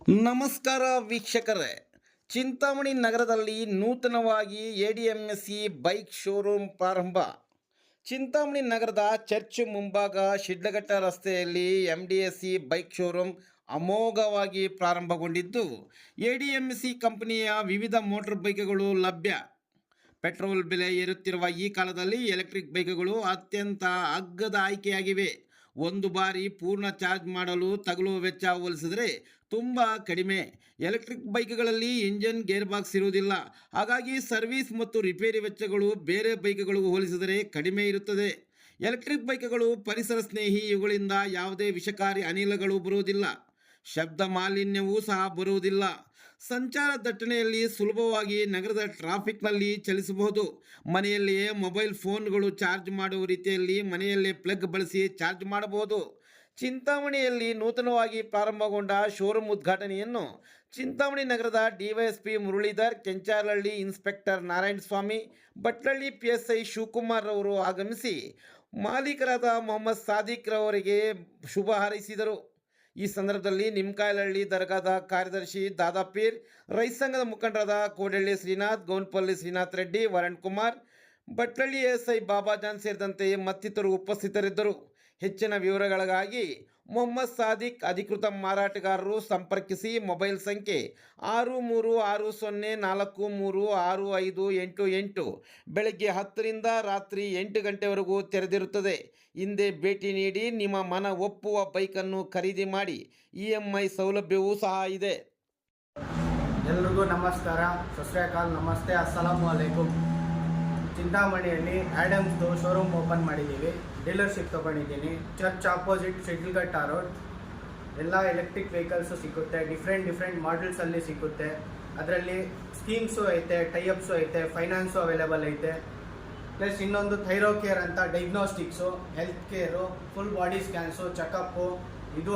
ನಮಸ್ಕಾರ ವೀಕ್ಷಕರೇ, ಚಿಂತಾಮಣಿ ನಗರದಲ್ಲಿ ನೂತನವಾಗಿ ಎಡಿಎಂಎಸ್ಸಿ ಬೈಕ್ ಶೋರೂಮ್ ಪ್ರಾರಂಭ. ಚಿಂತಾಮಣಿ ನಗರದ ಚರ್ಚ್ ಮುಂಭಾಗ ಶಿಡ್ಲಘಟ್ಟ ರಸ್ತೆಯಲ್ಲಿ ಎಂಡಿಎಸ್ಸಿ ಬೈಕ್ ಶೋರೂಮ್ ಅಮೋಘವಾಗಿ ಪ್ರಾರಂಭಗೊಂಡಿದ್ದು, ಎಡಿಎಂಎಸ್ಸಿ ಕಂಪನಿಯ ವಿವಿಧ ಮೋಟಾರ್ ಬೈಕ್ಗಳು ಲಭ್ಯ. ಪೆಟ್ರೋಲ್ ಬೆಲೆ ಏರುತ್ತಿರುವ ಈ ಕಾಲದಲ್ಲಿ ಎಲೆಕ್ಟ್ರಿಕ್ ಬೈಕ್ಗಳು ಅತ್ಯಂತ ಅಗ್ಗದ ಆಯ್ಕೆಯಾಗಿವೆ. ಒಂದು ಬಾರಿ ಪೂರ್ಣ ಚಾರ್ಜ್ ಮಾಡಲು ತಗುಲುವ ವೆಚ್ಚ ಹೋಲಿಸಿದರೆ ತುಂಬ ಕಡಿಮೆ. ಎಲೆಕ್ಟ್ರಿಕ್ ಬೈಕ್ಗಳಲ್ಲಿ ಇಂಜಿನ್ ಗೇರ್ ಬಾಕ್ಸ್ ಇರುವುದಿಲ್ಲ, ಹಾಗಾಗಿ ಸರ್ವಿಸ್ ಮತ್ತು ರಿಪೇರಿ ವೆಚ್ಚಗಳು ಬೇರೆ ಬೈಕ್ಗಳಿಗೂ ಹೋಲಿಸಿದರೆ ಕಡಿಮೆ ಇರುತ್ತದೆ. ಎಲೆಕ್ಟ್ರಿಕ್ ಬೈಕ್ಗಳು ಪರಿಸರ ಸ್ನೇಹಿ, ಇವುಗಳಿಂದ ಯಾವುದೇ ವಿಷಕಾರಿ ಅನಿಲಗಳು ಬರುವುದಿಲ್ಲ, ಶಬ್ದ ಮಾಲಿನ್ಯವೂ ಸಹ ಬರುವುದಿಲ್ಲ. ಸಂಚಾರ ದಟ್ಟಣೆಯಲ್ಲಿ ಸುಲಭವಾಗಿ ನಗರದ ಟ್ರಾಫಿಕ್ನಲ್ಲಿ ಚಲಿಸಬಹುದು. ಮನೆಯಲ್ಲಿಯೇ ಮೊಬೈಲ್ ಫೋನ್ಗಳು ಚಾರ್ಜ್ ಮಾಡುವ ರೀತಿಯಲ್ಲಿ ಮನೆಯಲ್ಲೇ ಪ್ಲಗ್ ಬಳಸಿ ಚಾರ್ಜ್ ಮಾಡಬಹುದು. ಚಿಂತಾಮಣಿಯಲ್ಲಿ ನೂತನವಾಗಿ ಪ್ರಾರಂಭಗೊಂಡ ಶೋರೂಮ್ ಉದ್ಘಾಟನೆಯನ್ನು ಚಿಂತಾಮಣಿ ನಗರದ DYSP Muralidhar, Kencharahalli inspector Narayanaswamy, Batlahalli PSI Shivakumar ಅವರು ಆಗಮಿಸಿ ಮಾಲೀಕರಾದ ಮೊಹಮ್ಮದ್ ಸಾದಿಕ್ ರವರಿಗೆ ಶುಭ ಹಾರೈಸಿದರು. ಈ ಸಂದರ್ಭದಲ್ಲಿ ನಿಮ್ಕಾಯಲಹಳ್ಳಿ ದರ್ಗಾದ ಕಾರ್ಯದರ್ಶಿ ದಾದಾಪೀರ್, ರೈತ ಸಂಘದ ಮುಖಂಡರಾದ ಕೋಡಳ್ಳಿ ಶ್ರೀನಾಥ್, ಗೌನ್ಪಲ್ಲಿ ಶ್ರೀನಾಥ್ ರೆಡ್ಡಿ, ವರಣ್ ಕುಮಾರ್, ಬಟ್ಲಳ್ಳಿ SI ಬಾಬಾಜಾನ್ ಸೇರಿದಂತೆ ಮತ್ತಿತರರು ಉಪಸ್ಥಿತರಿದ್ದರು. ಹೆಚ್ಚಿನ ವಿವರಗಳಿಗಾಗಿ ಮೊಹಮ್ಮದ್ ಸಾದಿಕ್ ಅಧಿಕೃತ ಮಾರಾಟಗಾರರು ಸಂಪರ್ಕಿಸಿ. ಮೊಬೈಲ್ ಸಂಖ್ಯೆ 6360436588. ಬೆಳಗ್ಗೆ 10 ರಿಂದ ರಾತ್ರಿ 8 ಗಂಟೆವರೆಗೂ ತೆರೆದಿರುತ್ತದೆ. ಹಿಂದೆ ಭೇಟಿ ನೀಡಿ ನಿಮ್ಮ ಮನ ಒಪ್ಪುವ ಬೈಕನ್ನು ಖರೀದಿ ಮಾಡಿ. EMI ಸೌಲಭ್ಯವೂ ಸಹ ಇದೆ. ಎಲ್ರಿಗೂ ನಮಸ್ಕಾರ, ಸತ್ ಶ್ರೀ ಅಕಾಲ್, ನಮಸ್ತೆ, ಅಸ್ಸಲಾಮು ಅಲೈಕುಮ್. ಚಿಂತಾಮಣಿಯಲ್ಲಿ ಆ್ಯಡಮ್ಸ್ದು ಶೋರೂಮ್ ಓಪನ್ ಮಾಡಿದ್ದೀವಿ. ಡೀಲರ್ಶಿಪ್ ತೊಗೊಂಡಿದ್ದೀನಿ. Church opposite Shidlaghatta road. ಎಲ್ಲ ಎಲೆಕ್ಟ್ರಿಕ್ ವೆಹಿಕಲ್ಸು ಸಿಗುತ್ತೆ, ಡಿಫ್ರೆಂಟ್ ಮಾಡೆಲ್ಸಲ್ಲಿ ಸಿಗುತ್ತೆ. ಅದರಲ್ಲಿ ಸ್ಕೀಮ್ಸು ಐತೆ, ಟೈಅಪ್ಸು ಐತೆ, ಫೈನಾನ್ಸು ಅವೈಲೇಬಲ್ ಐತೆ. ಪ್ಲಸ್ ಇನ್ನೊಂದು ಥೈರೋ ಕೇರ್ ಅಂತ diagnostics, health care, full body scans, checkup ಇದು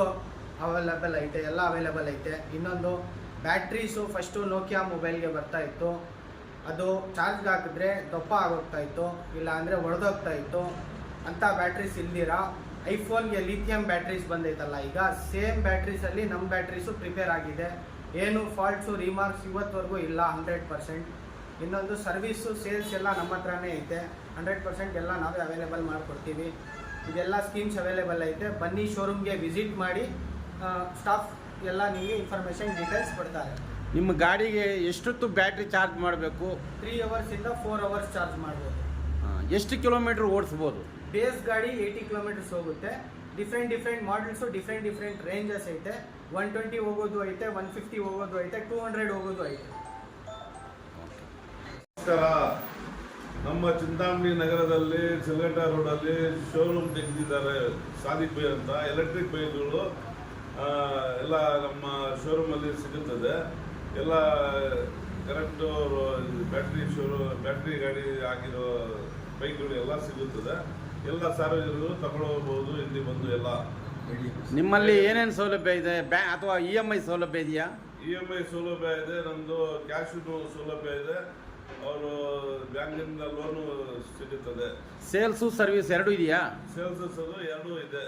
ಅವೈಲೇಬಲ್ ಐತೆ, ಎಲ್ಲ ಅವೈಲೇಬಲ್ ಐತೆ. ಇನ್ನೊಂದು ಬ್ಯಾಟ್ರೀಸು ಫಸ್ಟು ನೋಕಿಯಾ ಮೊಬೈಲ್ಗೆ ಬರ್ತಾ ಇತ್ತು, ಅದು ಚಾರ್ಜ್ಗೆ ಹಾಕಿದ್ರೆ ದಪ್ಪ ಆಗೋಗ್ತಾ ಇತ್ತು, ಇಲ್ಲ ಅಂದರೆ ಒಡೆದೋಗ್ತಾ ಇತ್ತು. ಅಂಥ ಬ್ಯಾಟ್ರೀಸ್ ಇಲ್ದಿರ ಐಫೋನ್ಗೆ ಲಿಥಿಯಂ ಬ್ಯಾಟ್ರೀಸ್ ಬಂದೈತಲ್ಲ, ಈಗ ಸೇಮ್ ಬ್ಯಾಟ್ರೀಸಲ್ಲಿ ನಮ್ಮ ಬ್ಯಾಟ್ರೀಸು ಪ್ರಿಪೇರ್ ಆಗಿದೆ. ಏನು ಫಾಲ್ಟ್ಸು ರಿಮಾರ್ಕ್ಸ್ ಇವತ್ತವರೆಗೂ ಇಲ್ಲ, 100%. ಇನ್ನೊಂದು ಸರ್ವೀಸು, ಸೇಲ್ಸ್ ಎಲ್ಲ ನಮ್ಮ ಹತ್ರನೇ ಐತೆ. 100% ಎಲ್ಲ ನಾವೇ ಅವೈಲೇಬಲ್ ಮಾಡಿಕೊಡ್ತೀವಿ. ಇದೆಲ್ಲ ಸ್ಕೀಮ್ಸ್ ಅವೈಲೇಬಲ್ ಐತೆ. ಬನ್ನಿ, ಶೋರೂಮ್ಗೆ ವಿಸಿಟ್ ಮಾಡಿ, ಸ್ಟಾಫ್ ಎಲ್ಲ ನಿಮಗೆ ಇನ್ಫಾರ್ಮೇಷನ್ ಡೀಟೇಲ್ಸ್ ಕೊಡ್ತಾರೆ. ನಿಮ್ಮ ಗಾಡಿಗೆ ಎಷ್ಟೊತ್ತು ಬ್ಯಾಟ್ರಿ ಚಾರ್ಜ್ ಮಾಡಬೇಕು? 3 ಅವರ್ಸಿಂದ 4 ಅವರ್ಸ್ ಚಾರ್ಜ್ ಮಾಡ್ಬೋದು. ಎಷ್ಟು ಕಿಲೋಮೀಟ್ರ್ ಓಡಿಸ್ಬೋದು? ಬೇಸ್ ಗಾಡಿ 80 ಕಿಲೋಮೀಟರ್ಸ್ ಹೋಗುತ್ತೆ. ಡಿಫ್ರೆಂಟ್ ಮಾಡೆಲ್ಸು, ಡಿಫ್ರೆಂಟ್ ರೇಂಜಸ್ ಐತೆ. 120 ಹೋಗೋದು ಐತೆ, 150 ಹೋಗೋದು ಐತೆ, 200 ಹೋಗೋದು ಐತೆ. ನಮಸ್ಕಾರ. ನಮ್ಮ ಚಿಂತಾಮಣಿ ನಗರದಲ್ಲಿ ಶಿಡ್ಲಘಟ್ಟ ರೋಡಲ್ಲಿ ಶೋರೂಮ್ ತೆಗೆದಿದ್ದಾರೆ ಸಾದಿಕ್ ಬೈ ಅಂತ. ಎಲೆಕ್ಟ್ರಿಕ್ ಬೈಕ್ಗಳು ಎಲ್ಲ ನಮ್ಮ ಶೋರೂಮಲ್ಲಿ ಸಿಗುತ್ತದೆ. ಎಲ್ಲ ಕರೆಕ್ಟು ಬ್ಯಾಟ್ರಿ ಗಾಡಿ ಆಗಿರೋ ಬೈಕ್ಗಳು ಎಲ್ಲ ಸಿಗುತ್ತದೆ. ಎಲ್ಲ ಸಾರ್ವಜನಿಕರು ತಗೊಳ್ಬಹುದು ಇಲ್ಲಿ ಬಂದು. ಎಲ್ಲ ನಿಮ್ಮಲ್ಲಿ ಏನೇನು ಸೌಲಭ್ಯ ಇದೆ? ಅಥವಾ EMI ಸೌಲಭ್ಯ ಇದೆಯಾ? EMI ಸೌಲಭ್ಯ ಇದೆ, ನಮ್ಮದು ಕ್ಯಾಶ್ ಸೌಲಭ್ಯ ಇದೆ, ಅವರು ಬ್ಯಾಂಕಿಂದ ಲೋನು ಸಿಗುತ್ತದೆ. ಸೇಲ್ಸು ಸರ್ವಿಸ್ ಎರಡೂ ಇದೆಯಾ? ಸೇಲ್ಸ್ ಎರಡೂ ಇದೆ.